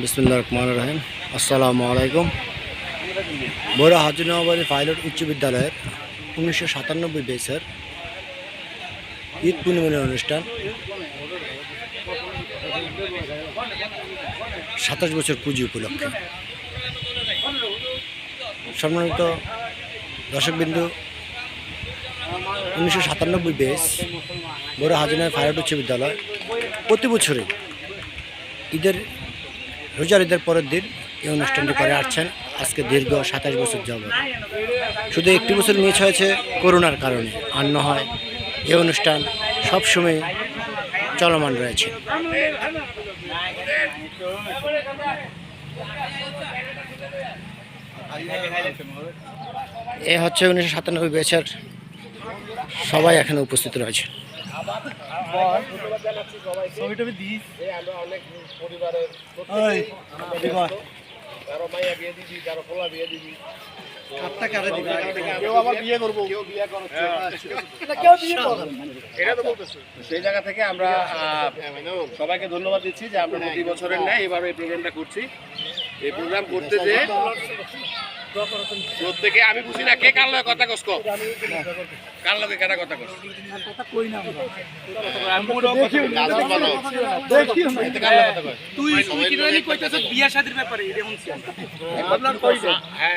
বিসমিল্লাহির রহমানির রহিম। আসসালামু আলাইকুম। বড় হাজি নওয়াবাড়ি পাইলট উচ্চ বিদ্যালয়ের 1997 ব্যাচের ঈদ পূর্ণিমার অনুষ্ঠান 27 বছর পুঁজি উপলক্ষে। সম্মানিত দর্শকবিন্দু, 1997 ব্যাচ বড় হাজি নওয়াবাড়ি পাইলট উচ্চ বিদ্যালয় প্রতি বছরই রোজার ঈদের পরের দিন এই অনুষ্ঠানটি করে আসছেন। আজকে দীর্ঘ 27 বছর যাবত। শুধু একটি বছর মিস হয়েছে করোনার কারণে, আর না হয় এই অনুষ্ঠান সবসময় চলমান রয়েছে। এ হচ্ছে 1997 ব্যাচের সবাই এখানে উপস্থিত রয়েছে। সেই জায়গা থেকে আমরা সবাইকে ধন্যবাদ দিচ্ছি যে আমরা প্রতি বছরের ন্যায় এবার এই প্রোগ্রামটা করছি। এই প্রোগ্রাম করতে যে প্রত্যেকে আমি বুঝি না কে কার লগে কথা কস, কার লগে কেনা কথা কস,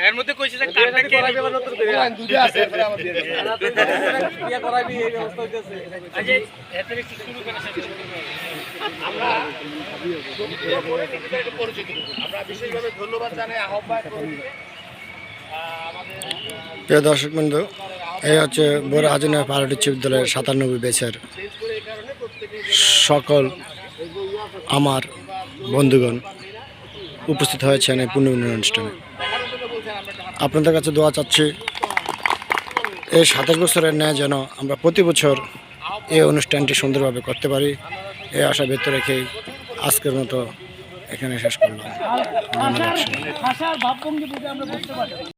এর মধ্যে কইছে যে আমরা বিশেষভাবে ধন্যবাদ জানাই আহ্বান করি। প্রিয় দর্শকবৃন্দ, এই হচ্ছে বড় হাজি নওয়াবাড়ি পাইলট উচ্চ বিদ্যালয়ের 97 ব্যাচের সকল আমার বন্ধুগণ উপস্থিত হয়েছেন এই পূর্ণিমার অনুষ্ঠানে। আপনাদের কাছে দোয়া চাচ্ছি এই 27 বছরের ন্যায় যেন আমরা প্রতি বছর এই অনুষ্ঠানটি সুন্দরভাবে করতে পারি, এই আশা ব্যক্ত রেখেই আজকের মতো এখানে শেষ করলাম। ধন্যবাদ।